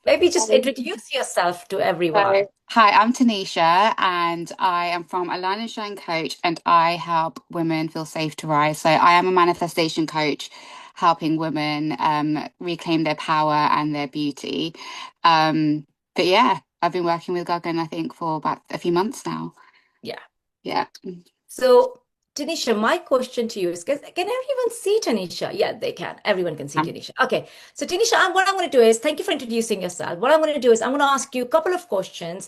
Maybe just Um, introduce yourself to everyone. Hi, I'm Tanisha, and I am from Align and Shine Coach, and I help women feel safe to rise. So I am a manifestation coach, helping women reclaim their power and their beauty. Um, but yeah, I've been working with Gagan, I think, for about a few months now. Yeah. Yeah. So, Tanisha, my question to you is, can everyone see Tanisha? Yeah, they can. Everyone can see Tanisha. Okay. So, Tanisha, what I'm going to do is, thank you for introducing yourself. What I'm going to do is, I'm going to ask you a couple of questions,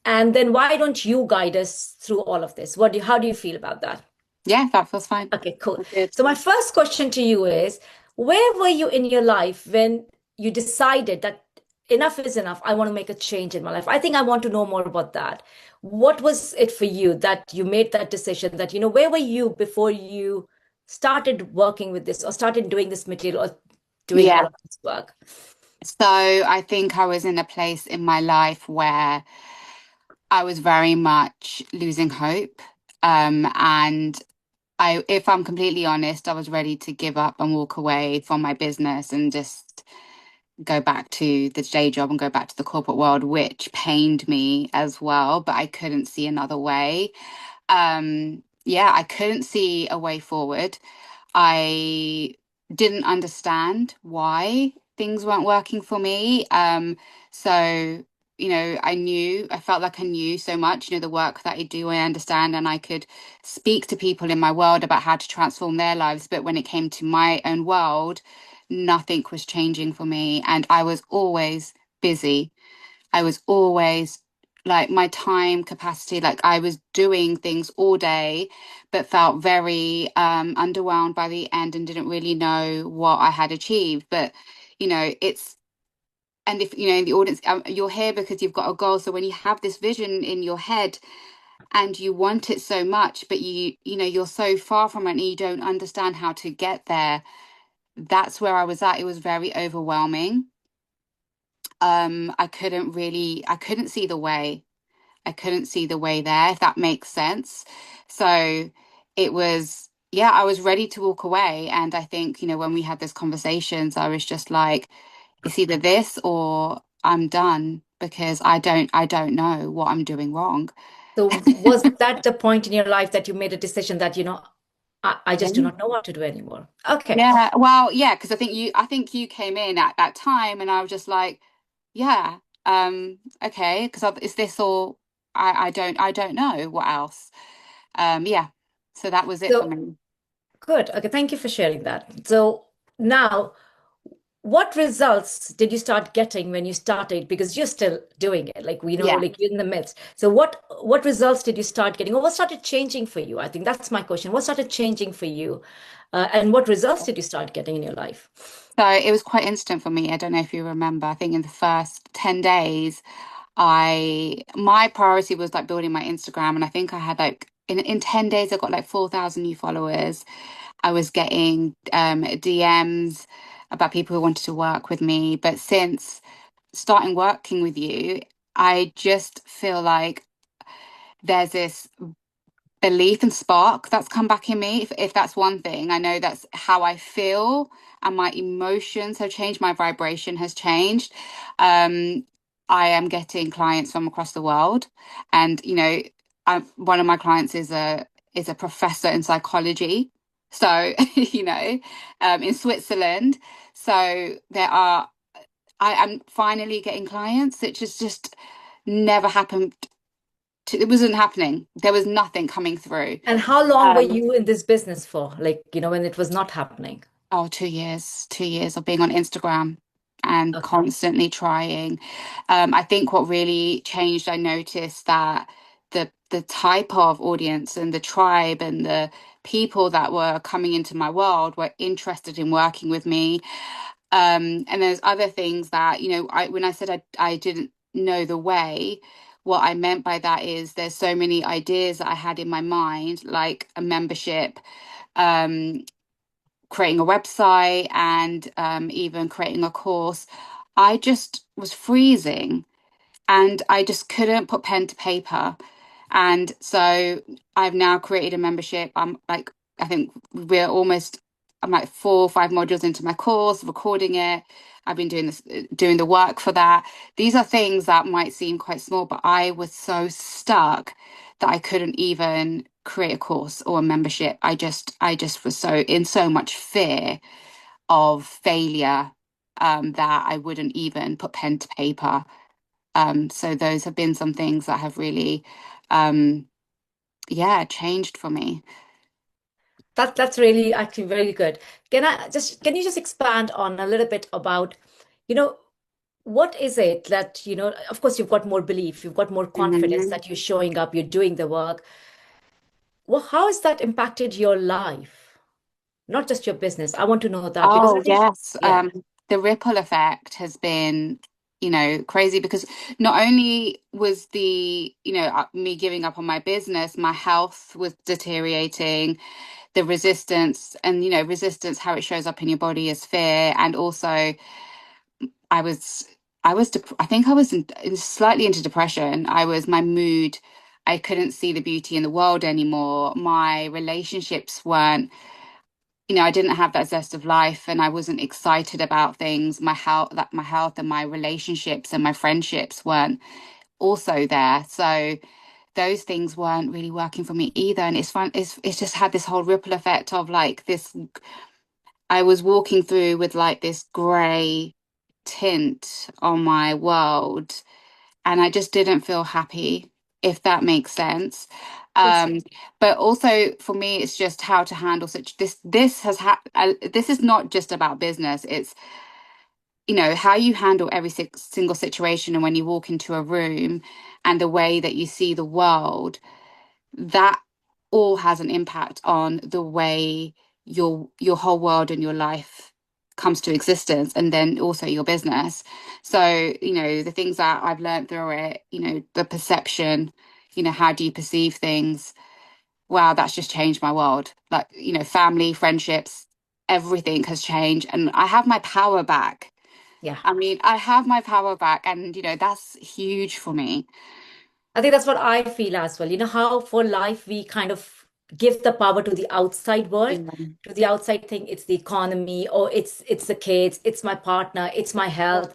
and then why don't you guide us through all of this? How do you feel about that? Yeah, that feels fine. Okay, cool. All good. So my first question to you is, where were you in your life when you decided that enough is enough? I want to make a change in my life. I think I want to know more about that. What was it for you that you made that decision that, where were you before you started working with this or started doing this material or doing all Yeah. of this work? So I think I was in a place in my life where I was very much losing hope. And if I'm completely honest, I was ready to give up and walk away from my business and just go back to the day job and go back to the corporate world, which pained me as well, but I couldn't see another way. Yeah, I couldn't see a way forward. I didn't understand why things weren't working for me. So, I felt like I knew so much, the work that I do, I understand, and I could speak to people in my world about how to transform their lives. But when it came to my own world, nothing was changing for me. And I was always busy. I was always like my time capacity, like I was doing things all day, but felt very underwhelmed by the end and didn't really know what I had achieved. But it's and if in the audience, you're here because you've got a goal. So when you have this vision in your head and you want it so much, but you're so far from it and you don't understand how to get there, that's where I was at. It was very overwhelming. I couldn't see the way. I couldn't see the way there, if that makes sense. So it was, yeah, I was ready to walk away. And I think, when we had those conversations, I was just like, it's either this or I'm done because I don't know what I'm doing wrong. So was that the point in your life that you made a decision that, I Yeah. just do not know what to do anymore? Okay. Yeah, well, yeah, because I think you came in at that time and I was just like, yeah, okay, because is this all I don't know what else. Yeah. So that was it for So me. good. Okay, thank you for sharing that. So now, what results did you start getting when you started? Because you're still doing it, like we know, Yeah. like you're in the midst. So what results did you start getting, or what started changing for you? I think that's my question. What started changing for you, and what results did you start getting in your life? So it was quite instant for me. I don't know if you remember. I think in the first 10 days, I my priority was like building my Instagram. And I think I had like in 10 days, I got like 4,000 new followers. I was getting DMs about people who wanted to work with me. But since starting working with you, I just feel like there's this belief and spark that's come back in me. If that's one thing, I know that's how I feel, and my emotions have changed, my vibration has changed. Um, I am getting clients from across the world, and one of my clients is a professor in psychology. So, in Switzerland. So I am finally getting clients. It just never happened. It wasn't happening. There was nothing coming through. And how long were Um, you in this business for? Like, when it was not happening? 2 years, 2 years of being on Instagram and Okay. constantly trying. I think what really changed, I noticed that the type of audience and the tribe and the people that were coming into my world were interested in working with me. And there's other things that, when I said I didn't know the way, what I meant by that is there's so many ideas that I had in my mind, like a membership, um, creating a website, and even creating a course. I just was freezing and I just couldn't put pen to paper. And so I've now created a membership. I'm like, I think we're almost I'm like 4 or 5 modules into my course, recording it. I've been doing this, doing the work for that. These are things that might seem quite small, but I was so stuck that I couldn't even create a course or a membership. I just was so in so much fear of failure, that I wouldn't even put pen to paper. So those have been some things that have really, um, yeah, changed for me. That's really actually very good. Can you just expand on a little bit about, you know, what is it that, of course you've got more belief, you've got more confidence Mhm. that you're showing up, you're doing the work. Well, how has that impacted your life? Not just your business. I want to know that because I Oh, think, yes. yeah, The ripple effect has been, crazy because not only was me giving up on my business, my health was deteriorating, the resistance and, resistance, how it shows up in your body is fear. And also I was, I think I was slightly into depression. My mood, I couldn't see the beauty in the world anymore. My relationships weren't, I didn't have that zest of life and I wasn't excited about things. My health and my relationships and my friendships weren't also there. So those things weren't really working for me either. And it's fun, it's just had this whole ripple effect of like this. I was walking through with like this grey tint on my world, and I just didn't feel happy, if that makes sense. yes, Um, yes, but also for me, it's just how to handle such this is not just about business. It's, how you handle every single situation, and when you walk into a room and the way that you see the world, that all has an impact on the way your whole world and your life comes to existence, and then also your business. So, the things that I've learned through it, the perception, how do you perceive things? Wow, that's just changed my world. Like, family, friendships, everything has changed, and I have my power back. yeah. I mean, I have my power back, and that's huge for me. I think that's what I feel as well. You know how for life we kind of give the power to the outside world, Yeah. to the outside thing. It's the economy, or it's the kids, it's my partner, it's my health,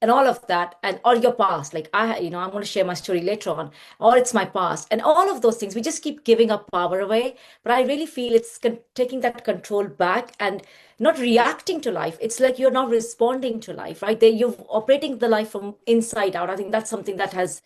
and all of that, and or your past. Like I'm going to share my story later on, or it's my past, and all of those things. We just keep giving up power away. But I really feel it's taking that control back and not reacting to life. It's like you're now responding to life, right? You're operating the life from inside out. I think that's something that has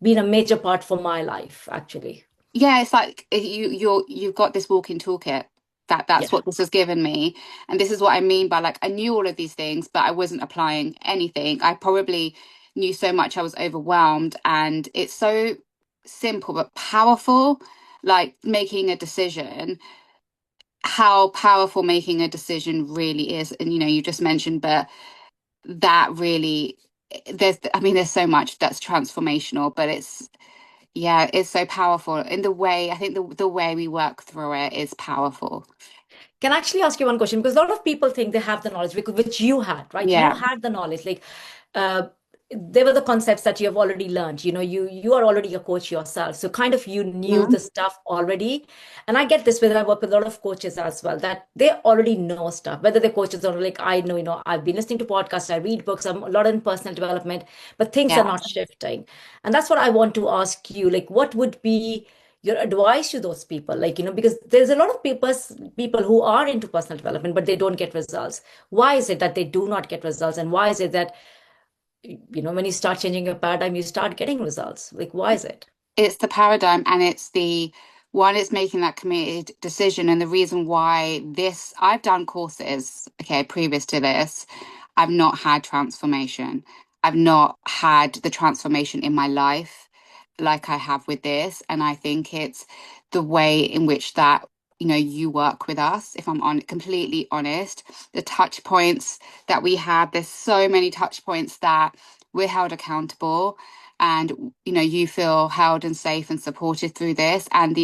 been a major part for my life, actually. Yeah, it's like you've got this walking toolkit. That's Yeah. what this has given me. And this is what I mean by, like, I knew all of these things, but I wasn't applying anything. I probably knew so much I was overwhelmed, and it's so simple but powerful, like making a decision, how powerful making a decision really is. And you just mentioned, but that really, there's so much that's transformational, but yeah, it's so powerful in the way, I think the way we work through it is powerful. Can I actually ask you one question? Because a lot of people think they have the knowledge, which you had, right? You Yeah. had the knowledge. Like, uh, they were the concepts that you have already learned. You are already a coach yourself, so kind of you knew Mhm. the stuff already. And I get this when I work with a lot of coaches as well, that they already know stuff. Whether they're coaches or like I know, I've been listening to podcasts, I read books, I'm a lot in personal development, but things are Yeah. not shifting. And that's what I want to ask you. Like, what would be your advice to those people, like, because there's a lot of people who are into personal development but they don't get results. Why is it that they do not get results, and why is it that when you start changing your paradigm you start getting results? Like, why is it? It's the paradigm, and it's the one, it's making that committed decision. And the reason why I've done courses, okay, previous to this, I've not had transformation. I've not had the transformation in my life like I have with this. And I think it's the way in which that, you work with us. If I'm completely honest, the touch points that we have, there's so many touch points that we're held accountable, and you feel held and safe and supported through this, and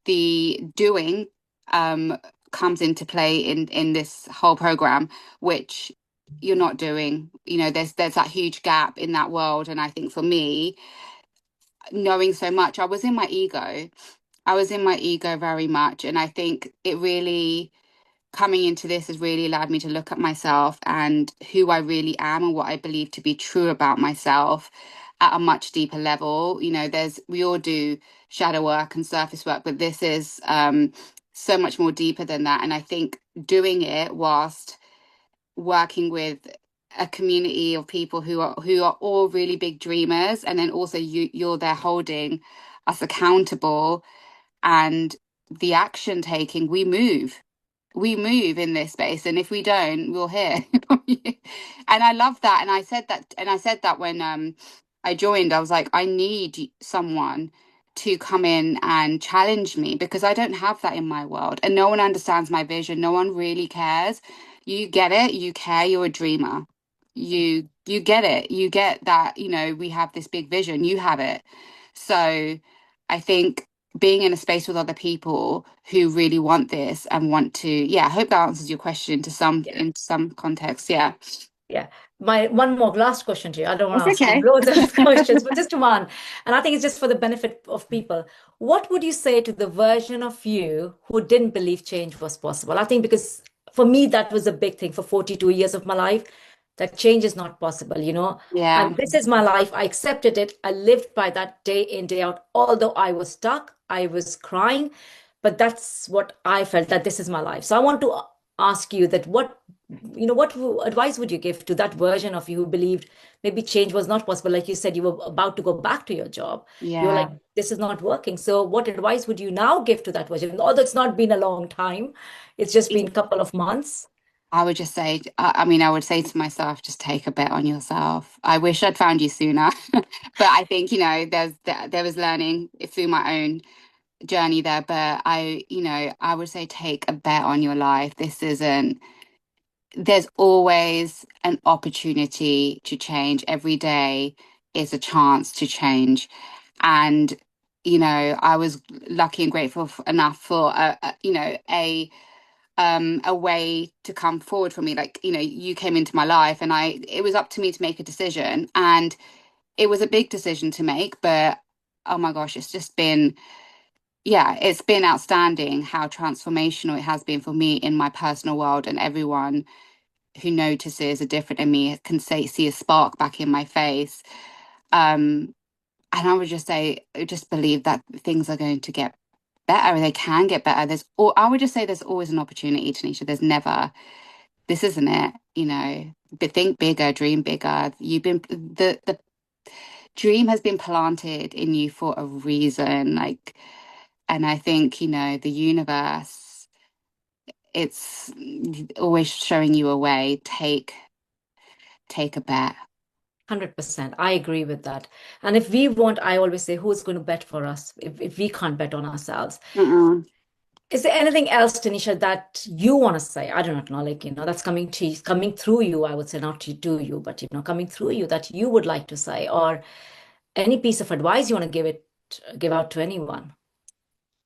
the doing, um comes into play in this whole program, which you're not doing. There's that huge gap in that world. And I think for me, knowing so much, I was in my ego very much, and I think it really, coming into this has really allowed me to look at myself and who I really am and what I believe to be true about myself at a much deeper level. You know, we all do shadow work and surface work, but this is so much more deeper than that. And I think doing it whilst working with a community of people who are all really big dreamers, and then also you're there holding us accountable, and the action taking, we move in this space, and if we don't, we'll hear from you. And I love that, and I said that when I joined. I was like, I need someone to come in and challenge me, because I don't have that in my world, and no one understands my vision. No one really cares. You get it, you care, you're a dreamer. You get it, you get that, we have this big vision, you have it. So I think being in a space with other people who really want this and want to, yeah, I hope that answers your question to some Yeah. in some context. Yeah. Yeah. My one more last question to you. I don't want That's to ask you okay. loads of questions, but just one. And I think it's just for the benefit of people. What would you say to the version of you who didn't believe change was possible? I think because for me, that was a big thing for 42 years of my life, that change is not possible, you know. And Yeah. this is my life. I accepted it. I lived by that day in, day out. Although I was stuck, I was crying, but that's what I felt, that this is my life. So I want to ask you that what advice would you give to that version of you who believed maybe change was not possible? Like you said, you were about to go back to your job. You were like, Yeah. this is not working. So what advice would you now give to that version? Although it's not been a long time, it's just been a couple of months. I would just say, I mean, I would say to myself, just take a bet on yourself. I wish I'd found you sooner, but I think, there was learning through my own journey there. But I would say take a bet on your life. There's always an opportunity to change. Every day is a chance to change. And, I was lucky and grateful enough for, a way to come forward for me. Like, you came into my life, and it was up to me to make a decision. And it was a big decision to make, but oh my gosh, it's been outstanding how transformational it has been for me in my personal world, and everyone who notices a different in me can see a spark back in my face. And I would just say, just believe that things are going to get better. They can get better. I would just say there's always an opportunity, Tanisha. There's never, this isn't it. But think bigger, dream bigger. The dream has been planted in you for a reason. Like, and I think, the universe, it's always showing you a way. Take a bet. 100%. I agree with that. And if we want, I always say, who's going to bet for us if we can't bet on ourselves? Mm-mm. Is there anything else, Tanisha, that you want to say? I do not know, like, that's coming through you, I would say, not to you, but, coming through you, that you would like to say, or any piece of advice you want to give out to anyone?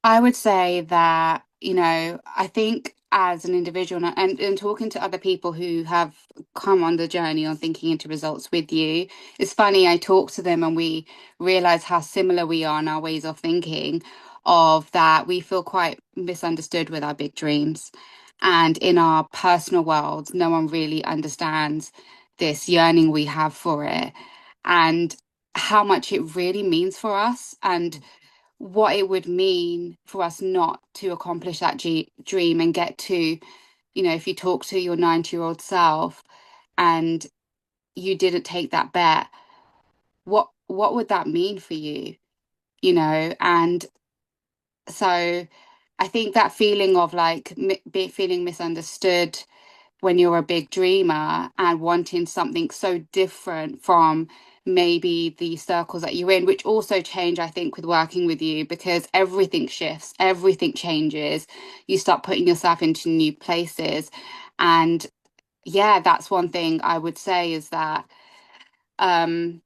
I would say that, I think as an individual, and talking to other people who have come on the journey on thinking into results with you, it's funny, I talk to them and we realize how similar we are in our ways of thinking, of that we feel quite misunderstood with our big dreams. And in our personal worlds, no one really understands this yearning we have for it, and how much it really means for us, and what it would mean for us not to accomplish that dream and get to, if you talk to your 90-year-old self and you didn't take that bet, what would that mean for you? And so I think that feeling of like feeling misunderstood when you're a big dreamer and wanting something so different from maybe the circles that you're in, which also change, I think, with working with you, because everything shifts, everything changes. You start putting yourself into new places. And yeah, that's one thing I would say, is that um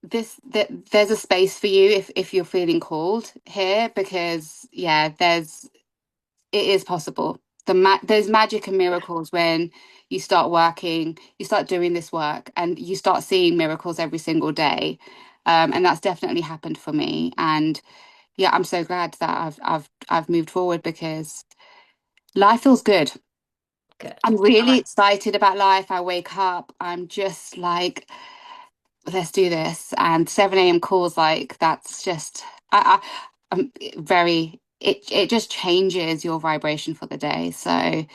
that there's a space for you if you're feeling called here, because yeah, it is possible. There's magic and miracles when you start working, you start doing this work, and you start seeing miracles every single day. And that's definitely happened for me. And yeah, I'm so glad that I've moved forward, because Life feels good. Good. I'm All really right. excited about life. I wake up, I'm just like, let's do this. And 7 a.m. calls, like, that's just, I'm very, it just changes your vibration for the day. So,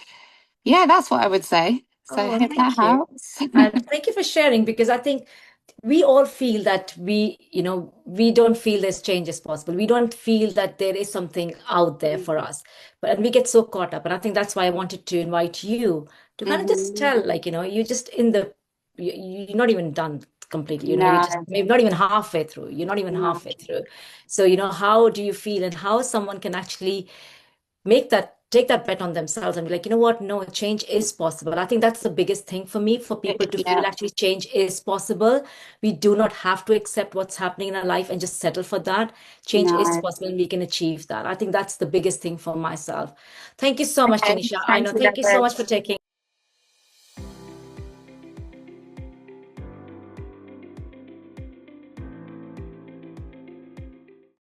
yeah, that's what I would say. So, Oh, hope that thank you. helps. And thank you for sharing because I think we all feel that we don't feel this change is possible. We don't feel that there is something out there for us. But and we get so caught up. And I think that's why I wanted to invite you to kind of just Hmm. tell, like, you're just in the, you're not even done completely. You're just No, maybe not even halfway through. You're not even no. halfway through. So, how do you feel and how someone can actually make that take that bet on themselves and be like, you know what, no, change is possible. I think that's the biggest thing for me, for people to feel Yeah, actually change is possible. We do not have to accept what's happening in our life and just settle for that. Change is no. possible and we can achieve that. I think that's the biggest thing for myself. Thank you so much, Okay, Tanisha. I thank know, you, thank you so David. much for taking